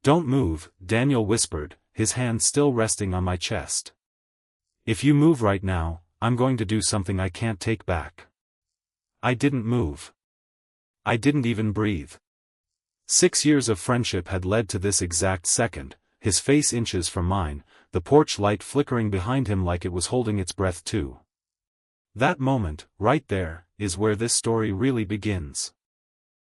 "Don't move," Daniel whispered, his hand still resting on my chest. "If you move right now, I'm going to do something I can't take back." I didn't move. I didn't even breathe. 6 years of friendship had led to this exact second, his face inches from mine, the porch light flickering behind him like it was holding its breath too. That moment, right there, is where this story really begins.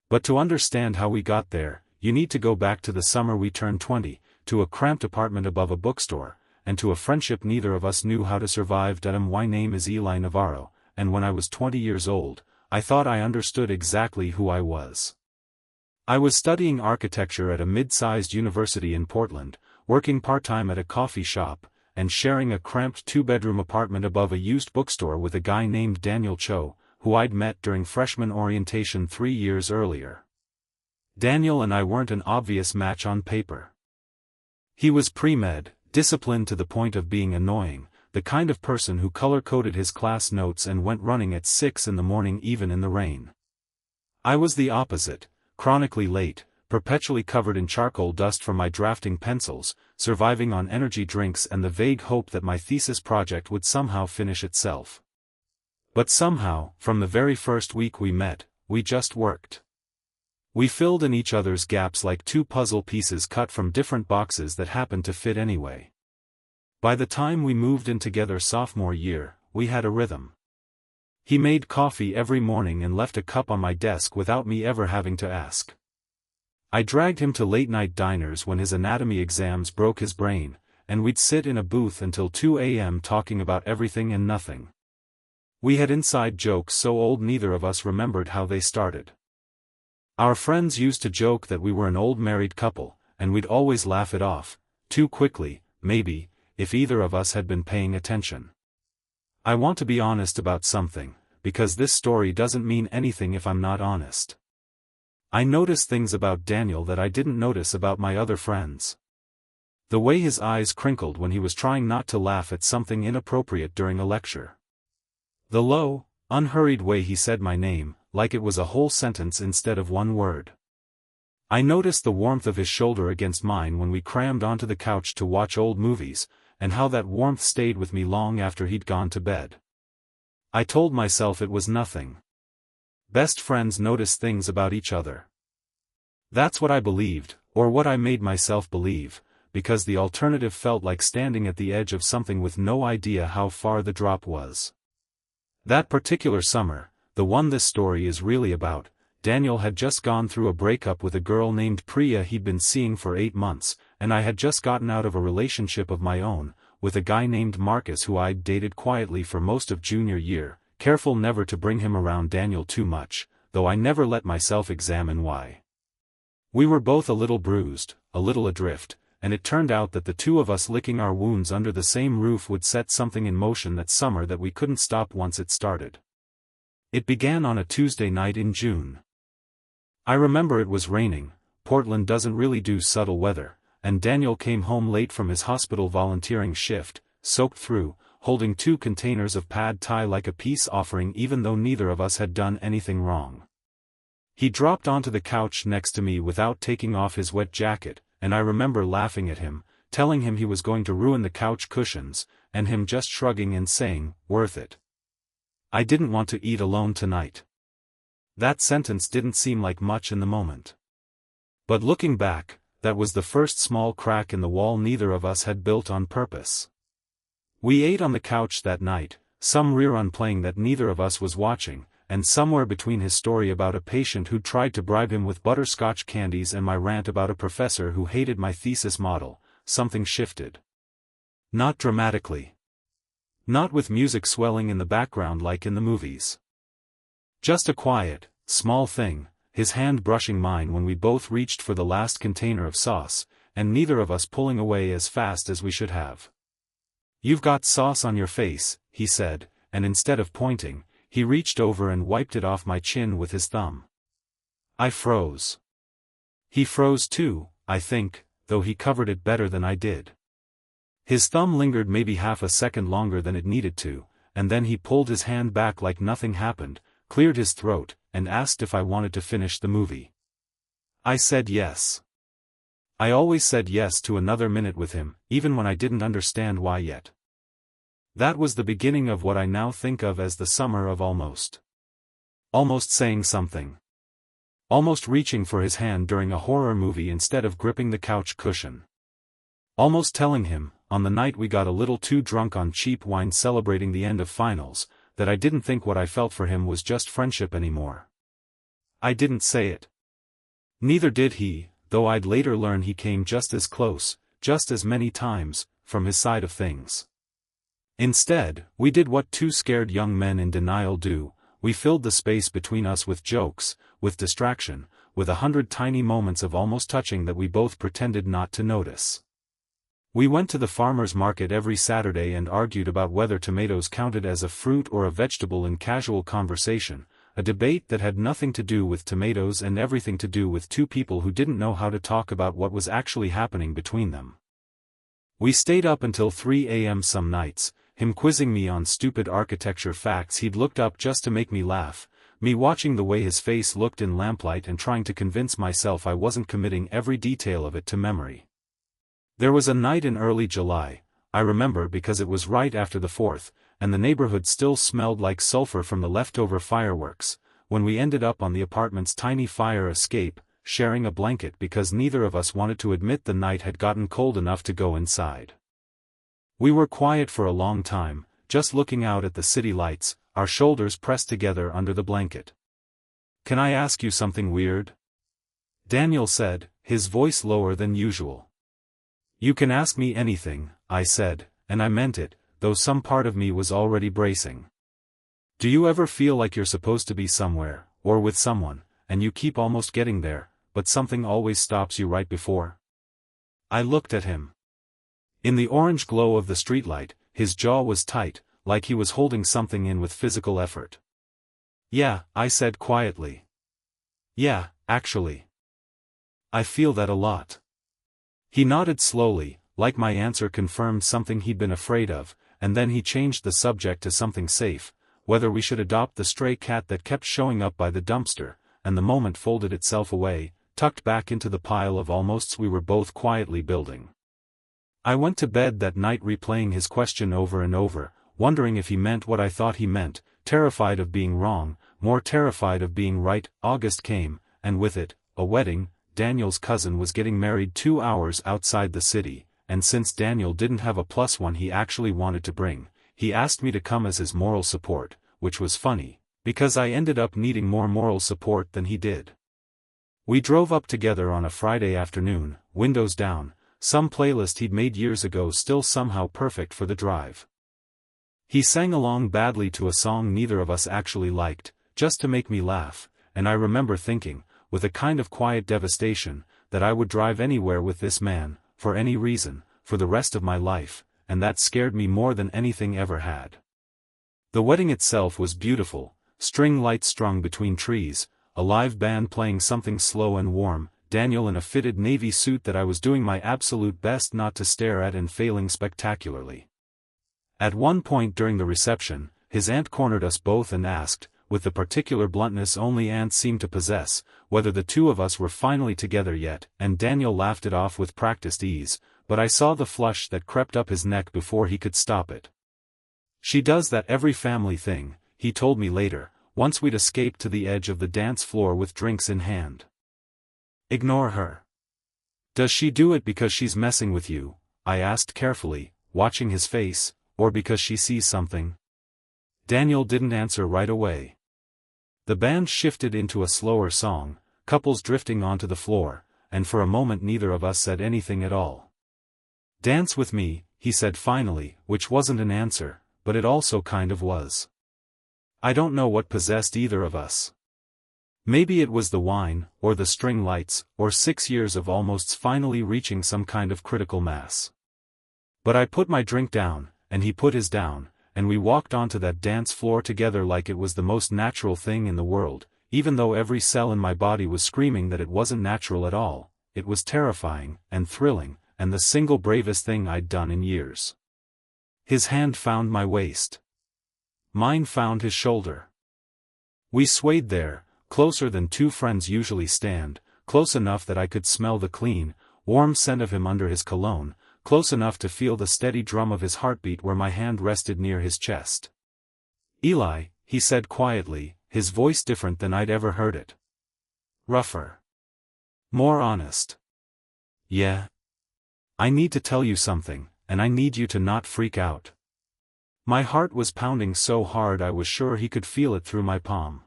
But to understand how we got there, you need to go back to the summer we turned 20, to a cramped apartment above a bookstore, and to a friendship neither of us knew how to survive. My name is Eli Navarro, and when I was 20 years old, I thought I understood exactly who I was. I was studying architecture at a mid-sized university in Portland, working part-time at a coffee shop, and sharing a cramped 2-bedroom apartment above a used bookstore with a guy named Daniel Cho, who I'd met during freshman orientation 3 years earlier. Daniel and I weren't an obvious match on paper. He was pre-med, disciplined to the point of being annoying, the kind of person who color-coded his class notes and went running at 6 in the morning even in the rain. I was the opposite, chronically late, perpetually covered in charcoal dust from my drafting pencils, surviving on energy drinks and the vague hope that my thesis project would somehow finish itself. But somehow, from the very first week we met, we just worked. We filled in each other's gaps like two puzzle pieces cut from different boxes that happened to fit anyway. By the time we moved in together sophomore year, we had a rhythm. He made coffee every morning and left a cup on my desk without me ever having to ask. I dragged him to late-night diners when his anatomy exams broke his brain, and we'd sit in a booth until 2 a.m. talking about everything and nothing. We had inside jokes so old neither of us remembered how they started. Our friends used to joke that we were an old married couple, and we'd always laugh it off, too quickly, maybe, if either of us had been paying attention. I want to be honest about something, because this story doesn't mean anything if I'm not honest. I noticed things about Daniel that I didn't notice about my other friends. The way his eyes crinkled when he was trying not to laugh at something inappropriate during a lecture. The low, unhurried way he said my name, like it was a whole sentence instead of one word. I noticed the warmth of his shoulder against mine when we crammed onto the couch to watch old movies, and how that warmth stayed with me long after he'd gone to bed. I told myself it was nothing. Best friends notice things about each other. That's what I believed, or what I made myself believe, because the alternative felt like standing at the edge of something with no idea how far the drop was. That particular summer, the one this story is really about, Daniel had just gone through a breakup with a girl named Priya he'd been seeing for 8 months, and I had just gotten out of a relationship of my own, with a guy named Marcus who I'd dated quietly for most of junior year, careful never to bring him around Daniel too much, though I never let myself examine why. We were both a little bruised, a little adrift, and it turned out that the two of us licking our wounds under the same roof would set something in motion that summer that we couldn't stop once it started. It began on a Tuesday night in June. I remember it was raining, Portland doesn't really do subtle weather, and Daniel came home late from his hospital volunteering shift, soaked through, holding 2 containers of pad thai like a peace offering even though neither of us had done anything wrong. He dropped onto the couch next to me without taking off his wet jacket, and I remember laughing at him, telling him he was going to ruin the couch cushions, and him just shrugging and saying, "Worth it. I didn't want to eat alone tonight." That sentence didn't seem like much in the moment. But looking back, that was the first small crack in the wall neither of us had built on purpose. We ate on the couch that night, some rerun playing that neither of us was watching, and somewhere between his story about a patient who'd tried to bribe him with butterscotch candies and my rant about a professor who hated my thesis model, something shifted. Not dramatically. Not with music swelling in the background like in the movies. Just a quiet, small thing, his hand brushing mine when we both reached for the last container of sauce, and neither of us pulling away as fast as we should have. "You've got sauce on your face," he said, and instead of pointing, he reached over and wiped it off my chin with his thumb. I froze. He froze too, I think, though he covered it better than I did. His thumb lingered maybe half a second longer than it needed to, and then he pulled his hand back like nothing happened, cleared his throat, and asked if I wanted to finish the movie. I said yes. I always said yes to another minute with him, even when I didn't understand why yet. That was the beginning of what I now think of as the summer of almost. Almost saying something. Almost reaching for his hand during a horror movie instead of gripping the couch cushion. Almost telling him, on the night we got a little too drunk on cheap wine celebrating the end of finals, that I didn't think what I felt for him was just friendship anymore. I didn't say it. Neither did he, though I'd later learn he came just as close, just as many times, from his side of things. Instead, we did what two scared young men in denial do, we filled the space between us with jokes, with distraction, with 100 tiny moments of almost touching that we both pretended not to notice. We went to the farmer's market every Saturday and argued about whether tomatoes counted as a fruit or a vegetable in casual conversation, a debate that had nothing to do with tomatoes and everything to do with two people who didn't know how to talk about what was actually happening between them. We stayed up until 3 a.m. some nights, him quizzing me on stupid architecture facts he'd looked up just to make me laugh, me watching the way his face looked in lamplight and trying to convince myself I wasn't committing every detail of it to memory. There was a night in early July, I remember because it was right after the 4th, and the neighborhood still smelled like sulfur from the leftover fireworks, when we ended up on the apartment's tiny fire escape, sharing a blanket because neither of us wanted to admit the night had gotten cold enough to go inside. We were quiet for a long time, just looking out at the city lights, our shoulders pressed together under the blanket. "Can I ask you something weird?" Daniel said, his voice lower than usual. "You can ask me anything," I said, and I meant it, though some part of me was already bracing. "Do you ever feel like you're supposed to be somewhere, or with someone, and you keep almost getting there, but something always stops you right before?" I looked at him. In the orange glow of the streetlight, his jaw was tight, like he was holding something in with physical effort. "Yeah," I said quietly. "Yeah, actually. I feel that a lot." He nodded slowly, like my answer confirmed something he'd been afraid of, and then he changed the subject to something safe, whether we should adopt the stray cat that kept showing up by the dumpster, and the moment folded itself away, tucked back into the pile of almosts we were both quietly building. I went to bed that night replaying his question over and over, wondering if he meant what I thought he meant, terrified of being wrong, more terrified of being right. August came, and with it, a wedding. Daniel's cousin was getting married 2 hours outside the city, and since Daniel didn't have a +1 he actually wanted to bring, he asked me to come as his moral support, which was funny, because I ended up needing more moral support than he did. We drove up together on a Friday afternoon, windows down, some playlist he'd made years ago still somehow perfect for the drive. He sang along badly to a song neither of us actually liked, just to make me laugh, and I remember thinking, with a kind of quiet devastation, that I would drive anywhere with this man, for any reason, for the rest of my life, and that scared me more than anything ever had. The wedding itself was beautiful, string lights strung between trees, a live band playing something slow and warm, Daniel in a fitted navy suit that I was doing my absolute best not to stare at and failing spectacularly. At one point during the reception, his aunt cornered us both and asked, with the particular bluntness only aunts seem to possess, whether the two of us were finally together yet, and Daniel laughed it off with practiced ease, but I saw the flush that crept up his neck before he could stop it. "She does that every family thing," he told me later, once we'd escaped to the edge of the dance floor with drinks in hand. "Ignore her." "Does she do it because she's messing with you?" I asked carefully, watching his face, "or because she sees something?" Daniel didn't answer right away. The band shifted into a slower song, couples drifting onto the floor, and for a moment neither of us said anything at all. "Dance with me," he said finally, which wasn't an answer, but it also kind of was. I don't know what possessed either of us. Maybe it was the wine, or the string lights, or 6 years of almost finally reaching some kind of critical mass. But I put my drink down, and he put his down, and we walked onto that dance floor together like it was the most natural thing in the world, even though every cell in my body was screaming that it wasn't natural at all. It was terrifying, and thrilling, and the single bravest thing I'd done in years. His hand found my waist. Mine found his shoulder. We swayed there, closer than two friends usually stand, close enough that I could smell the clean, warm scent of him under his cologne, close enough to feel the steady drum of his heartbeat where my hand rested near his chest. "Eli," he said quietly, his voice different than I'd ever heard it. Rougher. More honest. "Yeah? I need to tell you something, and I need you to not freak out." My heart was pounding so hard I was sure he could feel it through my palm.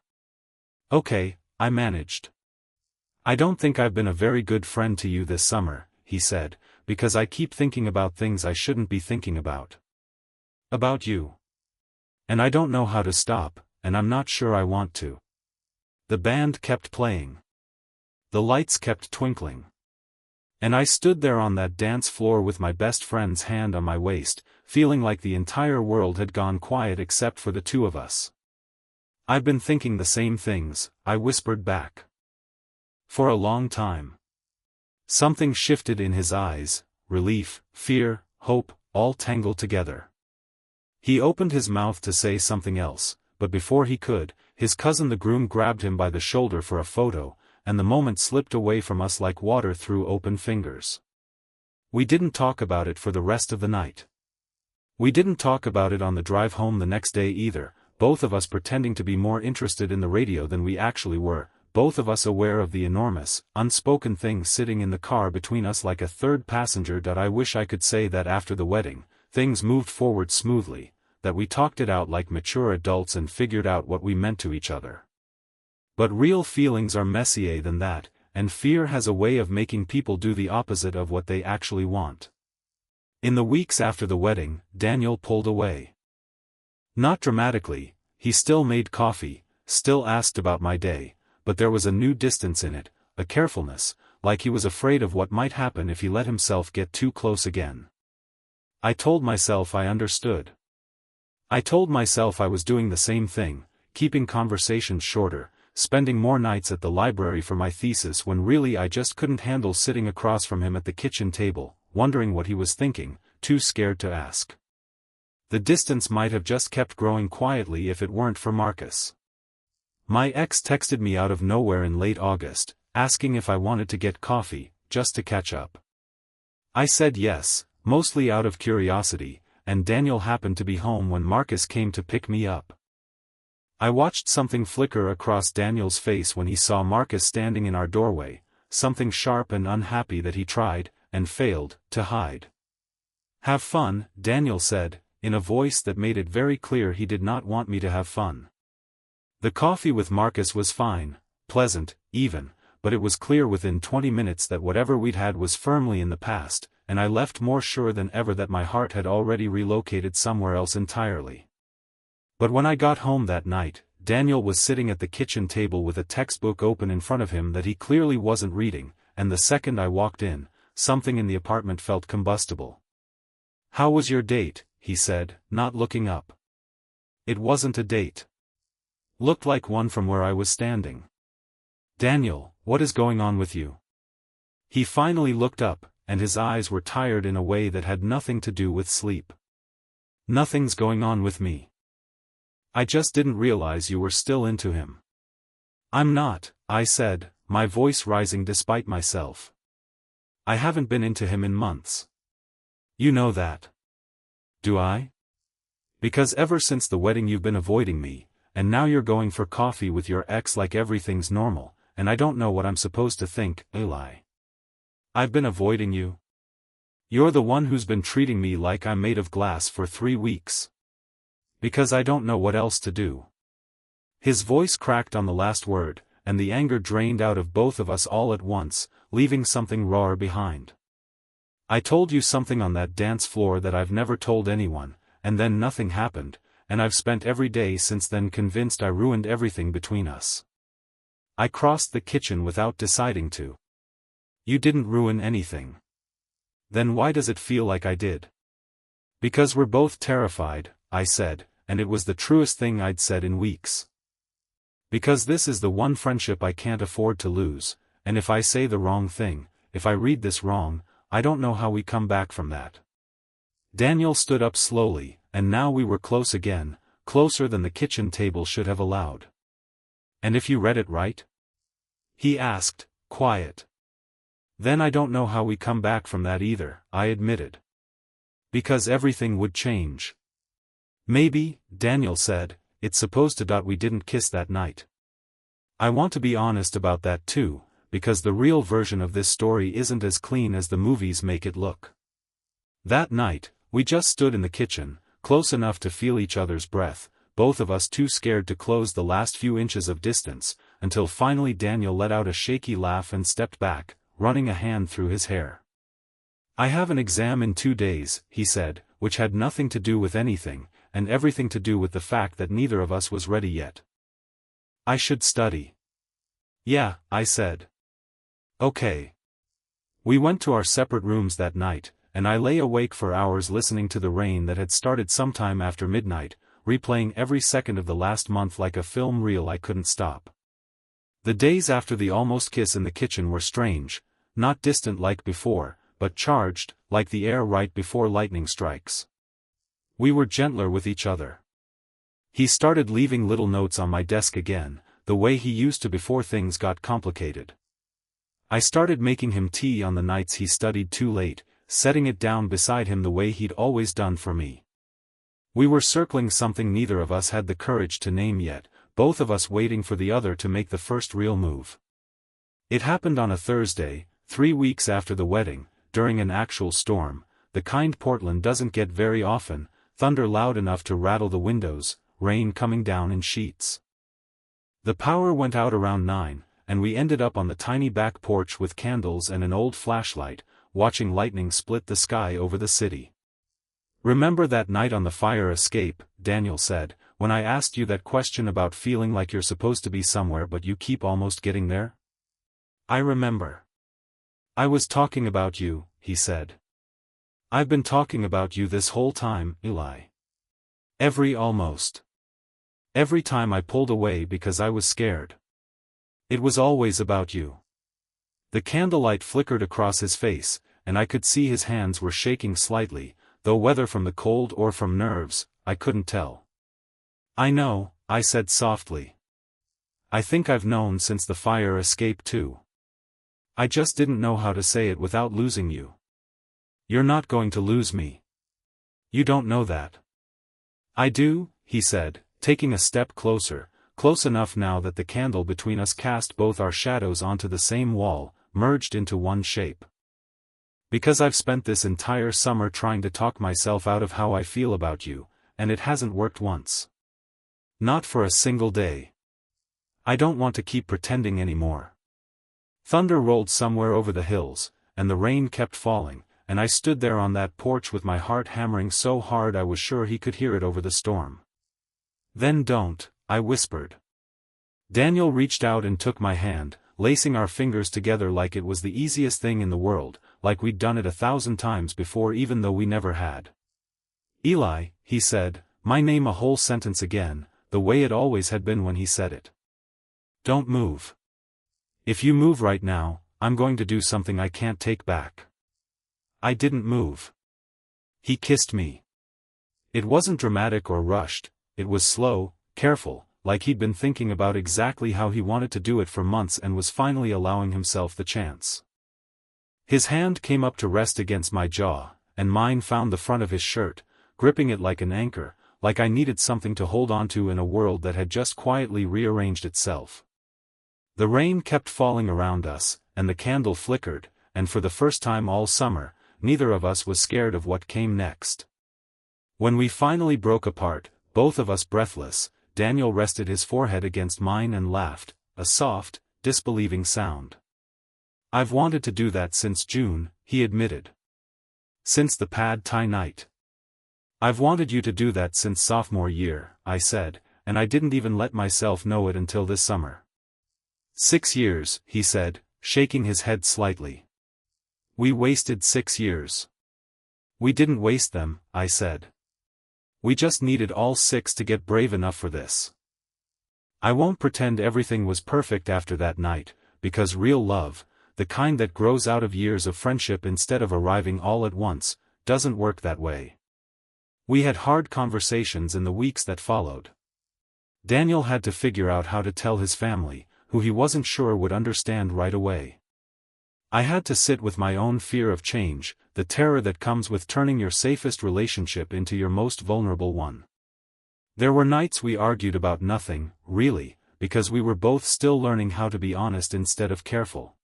"Okay," I managed. "I don't think I've been a very good friend to you this summer," he said, "because I keep thinking about things I shouldn't be thinking about. About you. And I don't know how to stop, and I'm not sure I want to." The band kept playing. The lights kept twinkling. And I stood there on that dance floor with my best friend's hand on my waist, feeling like the entire world had gone quiet except for the two of us. "I've been thinking the same things," I whispered back. "For a long time." Something shifted in his eyes, relief, fear, hope, all tangled together. He opened his mouth to say something else, but before he could, his cousin the groom grabbed him by the shoulder for a photo, and the moment slipped away from us like water through open fingers. We didn't talk about it for the rest of the night. We didn't talk about it on the drive home the next day either, both of us pretending to be more interested in the radio than we actually were, both of us aware of the enormous, unspoken thing sitting in the car between us like a third passenger. I wish I could say that after the wedding, things moved forward smoothly, that we talked it out like mature adults and figured out what we meant to each other. But real feelings are messier than that, and fear has a way of making people do the opposite of what they actually want. In the weeks after the wedding, Daniel pulled away. Not dramatically, he still made coffee, still asked about my day, but there was a new distance in it, a carefulness, like he was afraid of what might happen if he let himself get too close again. I told myself I understood. I told myself I was doing the same thing, keeping conversations shorter, spending more nights at the library for my thesis when really I just couldn't handle sitting across from him at the kitchen table, wondering what he was thinking, too scared to ask. The distance might have just kept growing quietly if it weren't for Marcus. My ex texted me out of nowhere in late August, asking if I wanted to get coffee, just to catch up. I said yes, mostly out of curiosity, and Daniel happened to be home when Marcus came to pick me up. I watched something flicker across Daniel's face when he saw Marcus standing in our doorway, something sharp and unhappy that he tried, and failed, to hide. "Have fun," Daniel said, in a voice that made it very clear he did not want me to have fun. The coffee with Marcus was fine, pleasant, even, but it was clear within 20 minutes that whatever we'd had was firmly in the past, and I left more sure than ever that my heart had already relocated somewhere else entirely. But when I got home that night, Daniel was sitting at the kitchen table with a textbook open in front of him that he clearly wasn't reading, and the second I walked in, something in the apartment felt combustible. "How was your date?" he said, not looking up. It wasn't a date. Looked like one from where I was standing. "Daniel, what is going on with you?" He finally looked up, and his eyes were tired in a way that had nothing to do with sleep. "Nothing's going on with me. I just didn't realize you were still into him." "I'm not," I said, my voice rising despite myself. "I haven't been into him in months. You know that." "Do I? Because ever since the wedding you've been avoiding me, and now you're going for coffee with your ex like everything's normal, and I don't know what I'm supposed to think." "Eli. I've been avoiding you? You're the one who's been treating me like I'm made of glass for 3 weeks. Because I don't know what else to do." His voice cracked on the last word, and the anger drained out of both of us all at once, leaving something rawer behind. "I told you something on that dance floor that I've never told anyone, and then nothing happened, and I've spent every day since then convinced I ruined everything between us." I crossed the kitchen without deciding to. "You didn't ruin anything. Then why does it feel like I did?" "Because we're both terrified," I said, and it was the truest thing I'd said in weeks. "Because this is the one friendship I can't afford to lose, and if I say the wrong thing, if I read this wrong, I don't know how we come back from that." Daniel stood up slowly, and now we were close again, closer than the kitchen table should have allowed. "And if you read it right?" he asked, quiet. Then I don't know how we come back from that either, I admitted. Because everything would change. Maybe, Daniel said, it's supposed to. We didn't kiss that night. I want to be honest about that too, because the real version of this story isn't as clean as the movies make it look. That night, we just stood in the kitchen, close enough to feel each other's breath, both of us too scared to close the last few inches of distance, until finally Daniel let out a shaky laugh and stepped back, running a hand through his hair. I have an exam in 2 days, he said, which had nothing to do with anything, and everything to do with the fact that neither of us was ready yet. I should study. Yeah, I said. Okay. We went to our separate rooms that night, and I lay awake for hours listening to the rain that had started sometime after midnight, replaying every second of the last month like a film reel I couldn't stop. The days after the almost kiss in the kitchen were strange, not distant like before, but charged, like the air right before lightning strikes. We were gentler with each other. He started leaving little notes on my desk again, the way he used to before things got complicated. I started making him tea on the nights he studied too late, setting it down beside him the way he'd always done for me. We were circling something neither of us had the courage to name yet, both of us waiting for the other to make the first real move. It happened on a Thursday, 3 weeks after the wedding, during an actual storm, the kind Portland doesn't get very often, thunder loud enough to rattle the windows, rain coming down in sheets. The power went out around 9, and we ended up on the tiny back porch with candles and an old flashlight, watching lightning split the sky over the city. Remember that night on the fire escape, Daniel said, when I asked you that question about feeling like you're supposed to be somewhere but you keep almost getting there? I remember. I was talking about you, he said. I've been talking about you this whole time, Eli. Every time I pulled away because I was scared. It was always about you. The candlelight flickered across his face, and I could see his hands were shaking slightly, though whether from the cold or from nerves, I couldn't tell. I know, I said softly. I think I've known since the fire escape too. I just didn't know how to say it without losing you. You're not going to lose me. You don't know that. I do, he said, taking a step closer, close enough now that the candle between us cast both our shadows onto the same wall, merged into one shape. Because I've spent this entire summer trying to talk myself out of how I feel about you, and it hasn't worked once. Not for a single day. I don't want to keep pretending anymore. Thunder rolled somewhere over the hills, and the rain kept falling, and I stood there on that porch with my heart hammering so hard I was sure he could hear it over the storm. Then don't, I whispered. Daniel reached out and took my hand, lacing our fingers together like it was the easiest thing in the world, like we'd done it 1,000 times before even though we never had. Eli, he said, my name a whole sentence again, the way it always had been when he said it. Don't move. If you move right now, I'm going to do something I can't take back. I didn't move. He kissed me. It wasn't dramatic or rushed, it was slow, careful, like he'd been thinking about exactly how he wanted to do it for months and was finally allowing himself the chance. His hand came up to rest against my jaw, and mine found the front of his shirt, gripping it like an anchor, like I needed something to hold onto in a world that had just quietly rearranged itself. The rain kept falling around us, and the candle flickered, and for the first time all summer, neither of us was scared of what came next. When we finally broke apart, both of us breathless, Daniel rested his forehead against mine and laughed, a soft, disbelieving sound. I've wanted to do that since June, he admitted. Since the pad thai night. I've wanted you to do that since sophomore year, I said, and I didn't even let myself know it until this summer. 6 years, he said, shaking his head slightly. We wasted 6 years. We didn't waste them, I said. We just needed all 6 to get brave enough for this. I won't pretend everything was perfect after that night, because real love, the kind that grows out of years of friendship instead of arriving all at once, doesn't work that way. We had hard conversations in the weeks that followed. Daniel had to figure out how to tell his family, who he wasn't sure would understand right away. I had to sit with my own fear of change, the terror that comes with turning your safest relationship into your most vulnerable one. There were nights we argued about nothing, really, because we were both still learning how to be honest instead of careful.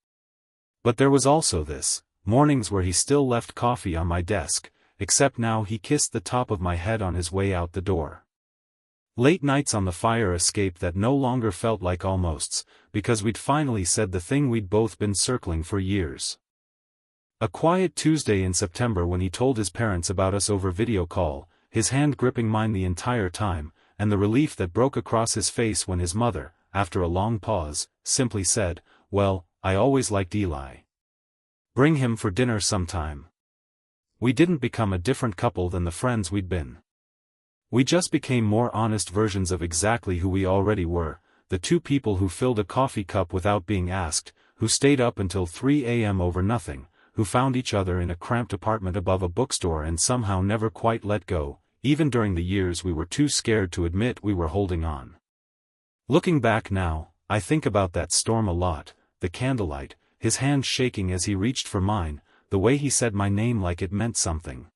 But there was also this, mornings where he still left coffee on my desk, except now he kissed the top of my head on his way out the door. Late nights on the fire escape that no longer felt like almosts, because we'd finally said the thing we'd both been circling for years. A quiet Tuesday in September when he told his parents about us over video call, his hand gripping mine the entire time, and the relief that broke across his face when his mother, after a long pause, simply said, "Well, I always liked Eli. Bring him for dinner sometime." We didn't become a different couple than the friends we'd been. We just became more honest versions of exactly who we already were, the two people who filled a coffee cup without being asked, who stayed up until 3 a.m. over nothing, who found each other in a cramped apartment above a bookstore and somehow never quite let go, even during the years we were too scared to admit we were holding on. Looking back now, I think about that storm a lot, the candlelight, his hand shaking as he reached for mine, the way he said my name like it meant something.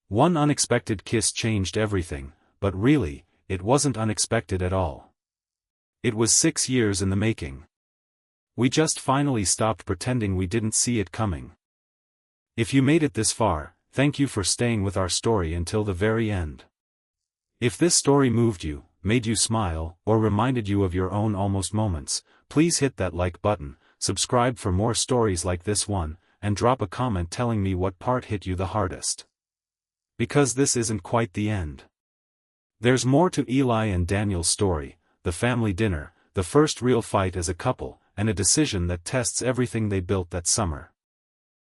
One unexpected kiss changed everything, but really, it wasn't unexpected at all. It was 6 years in the making. We just finally stopped pretending we didn't see it coming. If you made it this far, thank you for staying with our story until the very end. If this story moved you, made you smile, or reminded you of your own almost moments, please hit that like button, subscribe for more stories like this one, and drop a comment telling me what part hit you the hardest. Because this isn't quite the end. There's more to Eli and Daniel's story, the family dinner, the first real fight as a couple, and a decision that tests everything they built that summer.